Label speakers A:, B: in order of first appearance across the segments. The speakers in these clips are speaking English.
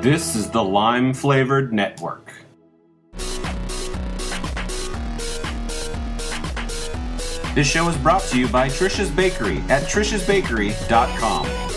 A: This is the Lime Flavored Network. This show is brought to you by Tricia's Bakery at triciasbakery.com.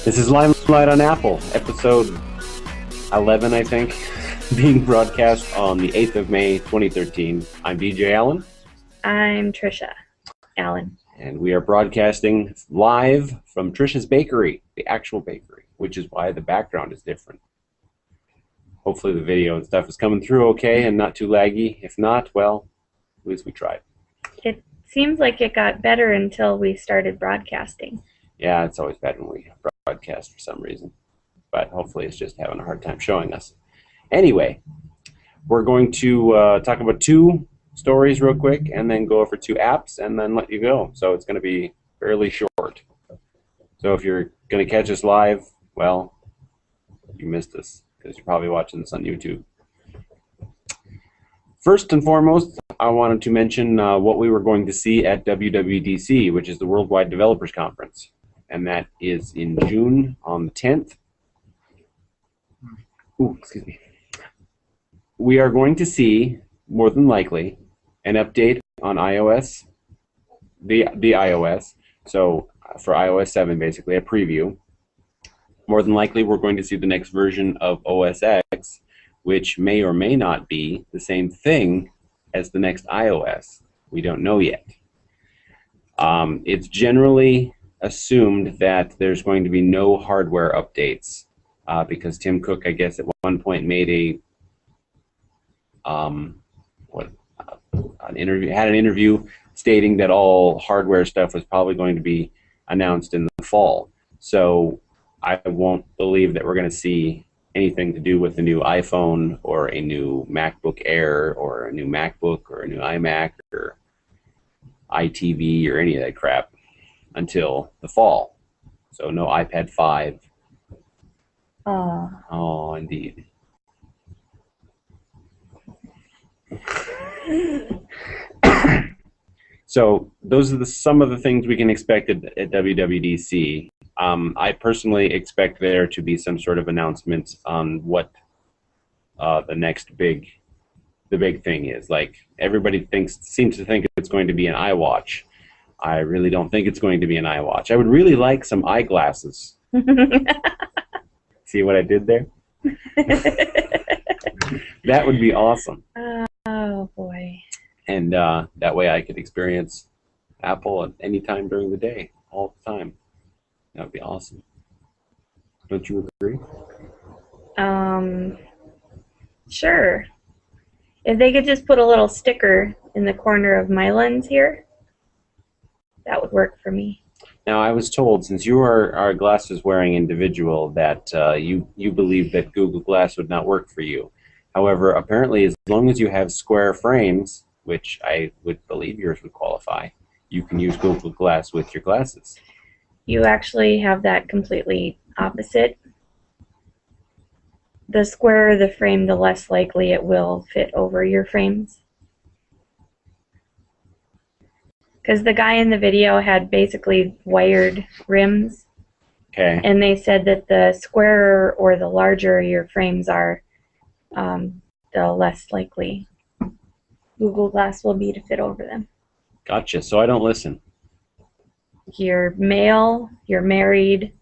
A: This is Limelight on Apple, episode 11, I think, being broadcast on the 8th of May, 2013. I'm DJ Allen.
B: I'm Tricia Allen.
A: And we are broadcasting live from Tricia's Bakery, the actual bakery, which is why the background is different. Hopefully the video and stuff is coming through okay and not too laggy. If not, well, at least we tried.
B: It seems like it got better until we started broadcasting.
A: Yeah, it's always bad when we broadcast for some reason. But hopefully it's just having a hard time showing us. Anyway, we're going to talk about two stories real quick and then go over two apps and then let you go. So it's going to be fairly short. So if you're going to catch us live, well, you missed us because you're probably watching this on YouTube. First and foremost, I wanted to mention what we were going to see at WWDC, which is the Worldwide Developers Conference. And that is in June on the 10th. Ooh, excuse me. We are going to see, more than likely, an update on iOS, the iOS. So for iOS 7, basically, a preview. More than likely, we're going to see the next version of OS X, which may or may not be the same thing as the next iOS. We don't know yet. It's generally assumed that there's going to be no hardware updates because Tim Cook, I guess, at one point made an interview stating that all hardware stuff was probably going to be announced in the fall. So I won't believe that we're going to see anything to do with the new iPhone or a new MacBook Air or a new MacBook or a new iMac or iTV or any of that crap until the fall. So no iPad 5. Oh, indeed. So those are some of the things we can expect at WWDC. I personally expect there to be some sort of announcement on what the big thing is. Like everybody seems to think it's going to be an iWatch. I really don't think it's going to be an iWatch. I would really like some eyeglasses. See what I did there? That would be awesome.
B: Oh, boy.
A: And that way I could experience Apple at any time during the day, all the time. That would be awesome. Don't you agree?
B: Sure. If they could just put a little sticker in the corner of my lens here, that would work for me.
A: Now, I was told, since you are our glasses-wearing individual, that you believe that Google Glass would not work for you. However, apparently, as long as you have square frames, which I would believe yours would qualify, you can use Google Glass with your glasses.
B: You actually have that completely opposite. The squarer the frame, the less likely it will fit over your frames. Because the guy in the video had basically wired rims.
A: Okay.
B: And they said that the squarer or the larger your frames are, the less likely Google Glass will be to fit over them.
A: Gotcha. So I don't listen.
B: You're male, you're married.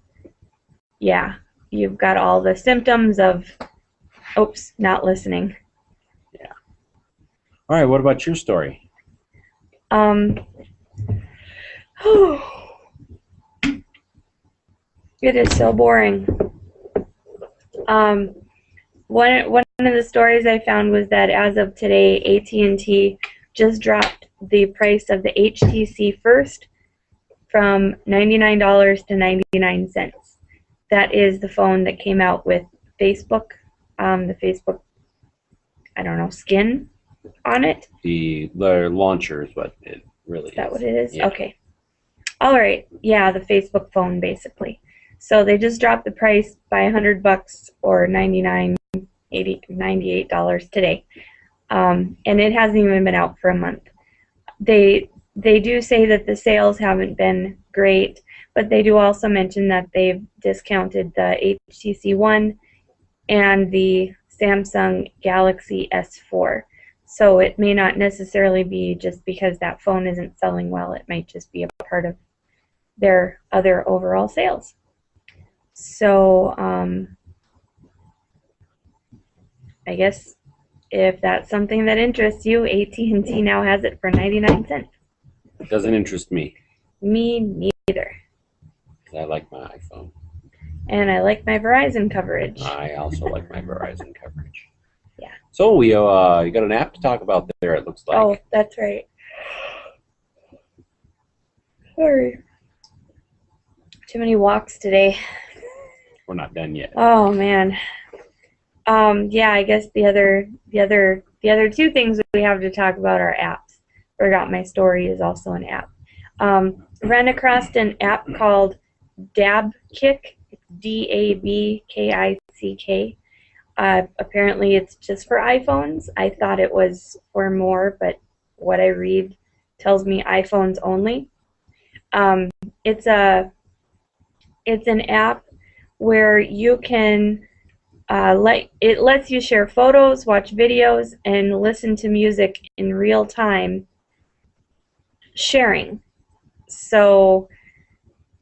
B: Yeah, you've got all the symptoms of, oops, not listening.
A: Yeah. All right, what about your story?
B: It is so boring. One of the stories I found was that as of today, AT&T just dropped the price of the HTC First from $99 to 99 cents. That is the phone that came out with Facebook, the Facebook, I don't know, skin on it.
A: The launcher is what it really is.
B: Is that what it is?
A: Yeah.
B: Okay. All right, yeah, the Facebook phone basically. So they just dropped the price by $100 or 99, 80, $98 today, and it hasn't even been out for a month. They do say that the sales haven't been great, but they do also mention that they've discounted the HTC One and the Samsung Galaxy S4. So it may not necessarily be just because that phone isn't selling well. It might just be a part of their other overall sales. So I guess if that's something that interests you, AT&T now has it for 99 cents.
A: It doesn't interest me.
B: Me neither.
A: I like my iPhone.
B: And I like my Verizon coverage.
A: I also like my Verizon coverage.
B: Yeah.
A: So we you got an app to talk about there, it looks like.
B: Oh, that's right. Sorry. Too many walks today.
A: We're not done yet.
B: Oh man. Yeah, I guess the other two things we have to talk about are apps. Forgot My Story is also an app. Ran across an app called Dabkick. It's DABKICK. Apparently it's just for iPhones. I thought it was for more, but what I read tells me iPhones only. It's an app where you can it lets you share photos, watch videos, and listen to music in real time sharing. So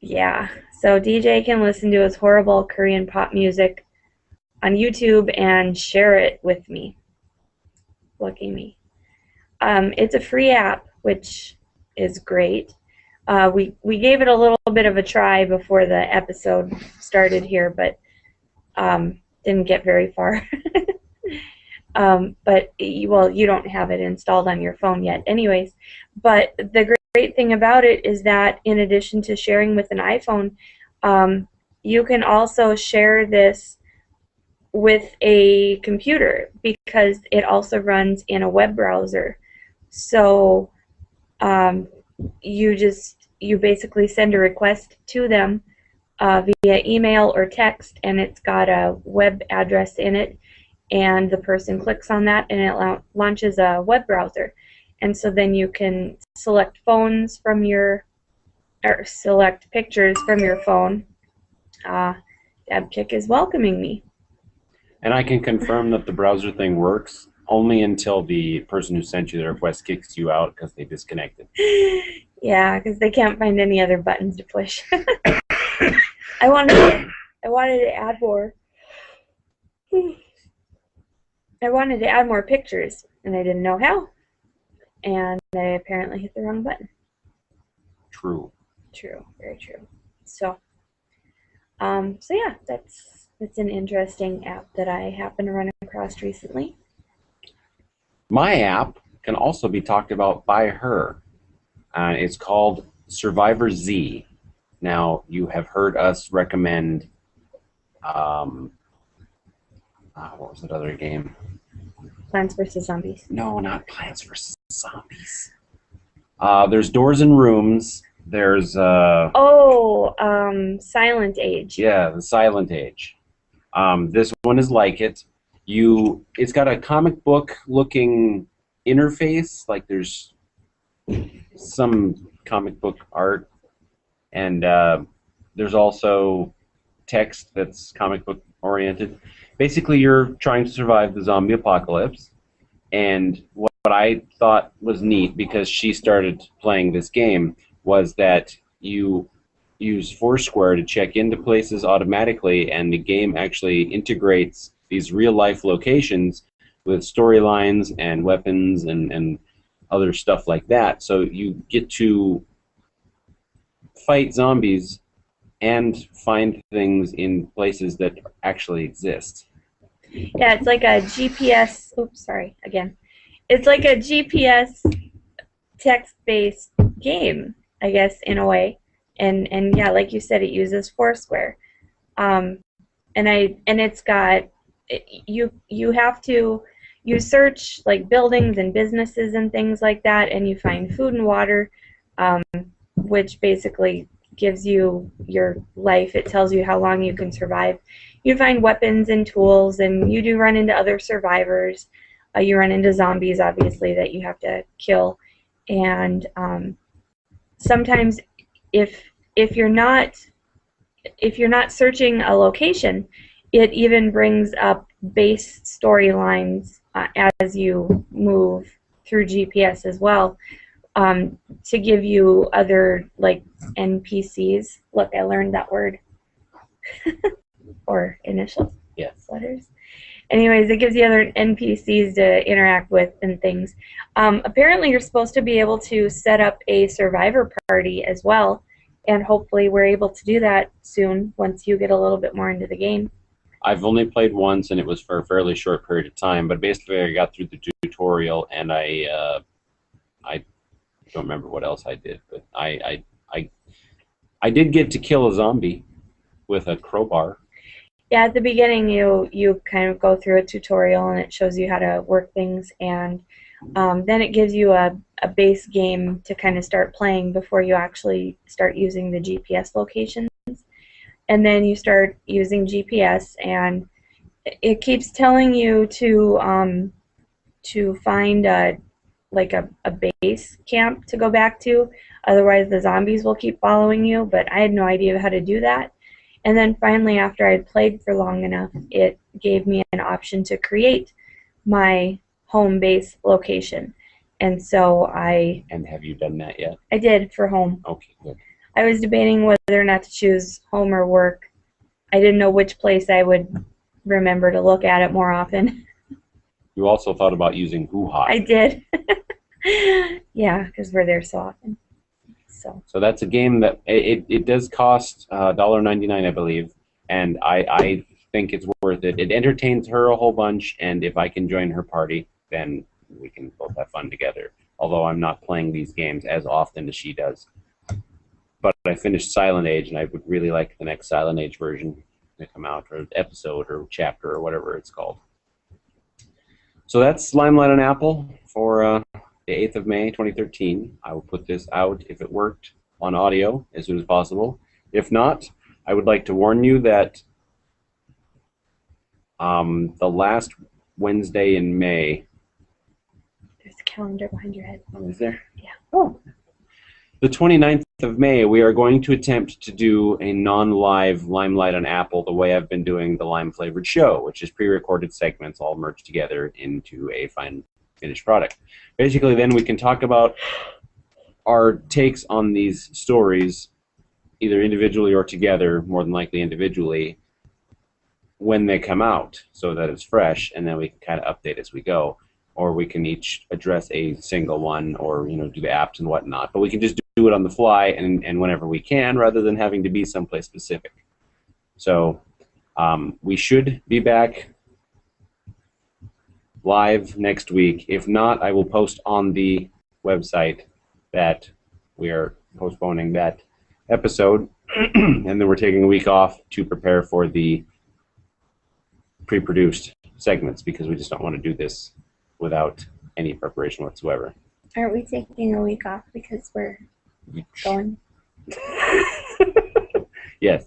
B: yeah, so DJ can listen to his horrible Korean pop music on YouTube and share it with me. Lucky me. It's a free app, which is great. We gave it a little bit of a try before the episode started here, but didn't get very far. But you don't have it installed on your phone yet anyways. But the great thing about it is that in addition to sharing with an iPhone, you can also share this with a computer because it also runs in a web browser. So you basically send a request to them via email or text, and it's got a web address in it, and the person clicks on that and it launches a web browser. And so then you can select phones from or select pictures from your phone. Dabkick is welcoming me.
A: And I can confirm that the browser thing works only until the person who sent you the request kicks you out because they disconnected.
B: Yeah, because they can't find any other buttons to push. I wanted to add more. I wanted to add more pictures, and I didn't know how. And I apparently hit the wrong button.
A: True.
B: True, very true. So yeah, that's an interesting app that I happened to run across recently.
A: My app can also be talked about by her. It's called Survivor Z. Now, you have heard us recommend, what was that other game?
B: Plants vs. Zombies.
A: No, not Plants vs. Zombies. There's Doors and Rooms. There's...
B: Silent Age.
A: Yeah, the Silent Age. This one is like it. It's got a comic book looking interface, like there's some comic book art, and there's also text that's comic book oriented. Basically, you're trying to survive the zombie apocalypse, and what I thought was neat, because she started playing this game, was that you use Foursquare to check into places automatically, and the game actually integrates these real-life locations with storylines and weapons and other stuff like that. So you get to fight zombies and find things in places that actually exist.
B: Yeah, it's like a GPS. Oops, sorry, again. It's like a GPS text-based game, I guess, in a way. And yeah, like you said, it uses Foursquare. And it's got, you have to, you search like buildings and businesses and things like that, and you find food and water. which basically gives you your life. It tells you how long you can survive. You find weapons and tools, and you do run into other survivors. You run into zombies, obviously, that you have to kill. And sometimes, if you're not searching a location, it even brings up base storylines as you move through GPS as well, to give you other like NPCs. Look, I learned that word. Or initials.
A: Yes.
B: Letters. Anyways, it gives you other NPCs to interact with and things. Apparently, you're supposed to be able to set up a survivor party as well, and hopefully we're able to do that soon once you get a little bit more into the game.
A: I've only played once, and it was for a fairly short period of time, but basically I got through the tutorial, and I don't remember what else I did, but I did get to kill a zombie with a crowbar.
B: Yeah, at the beginning you kind of go through a tutorial, and it shows you how to work things, and then it gives you a base game to kind of start playing before you actually start using the GPS locations. And then you start using GPS, and it keeps telling you to find a base camp to go back to. Otherwise, the zombies will keep following you. But I had no idea how to do that. And then finally, after I had played for long enough, it gave me an option to create my home base location. And so
A: And have you done that yet?
B: I did for home.
A: Okay, good.
B: I was debating whether or not to choose home or work. I didn't know which place I would remember to look at it more often.
A: You also thought about using Hoo-Ha.
B: I did. Yeah, because we're there so often.
A: So that's a game that it does cost $1.99, I believe, and I think it's worth it. It entertains her a whole bunch, and if I can join her party, then we can both have fun together. Although I'm not playing these games as often as she does. But I finished Silent Age, and I would really like the next Silent Age version to come out, or episode, or chapter, or whatever it's called. So that's Limelight on Apple for the 8th of May, 2013. I will put this out, if it worked, on audio as soon as possible. If not, I would like to warn you that the last Wednesday in May...
B: There's a calendar behind your head.
A: Oh, is there?
B: Yeah.
A: Oh. The 29th of May, we are going to attempt to do a non-live Limelight on Apple the way I've been doing the lime-flavored show, which is pre-recorded segments all merged together into a fine finished product. Basically, then we can talk about our takes on these stories, either individually or together, more than likely individually, when they come out, so that it's fresh, and then we can kind of update as we go. Or we can each address a single one, or do the apps and whatnot. But we can just do it on the fly and whenever we can, rather than having to be someplace specific. So we should be back live next week. If not, I will post on the website that we are postponing that episode, and then we're taking a week off to prepare for the pre-produced segments, because we just don't want to do this without any preparation whatsoever.
B: Aren't we taking a week off because we're going?
A: Yes.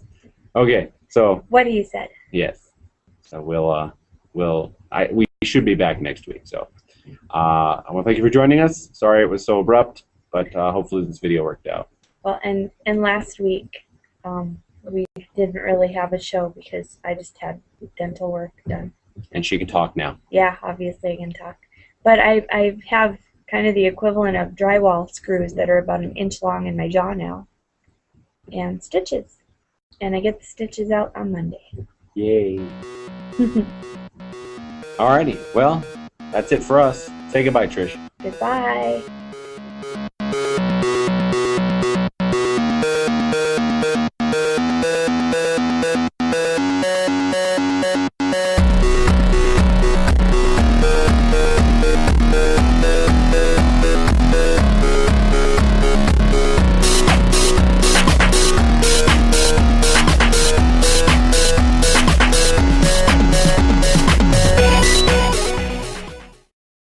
A: Okay. So.
B: What he said.
A: Yes. So we should be back next week. So I want to thank you for joining us. Sorry it was so abrupt, but hopefully this video worked out.
B: Well, and last week we didn't really have a show because I just had dental work done.
A: And she can talk now.
B: Yeah, obviously I can talk. But I have kind of the equivalent of drywall screws that are about 1 inch long in my jaw now. And stitches. And I get the stitches out on Monday.
A: Yay. Alrighty. Well, that's it for us. Say goodbye, Trish.
B: Goodbye.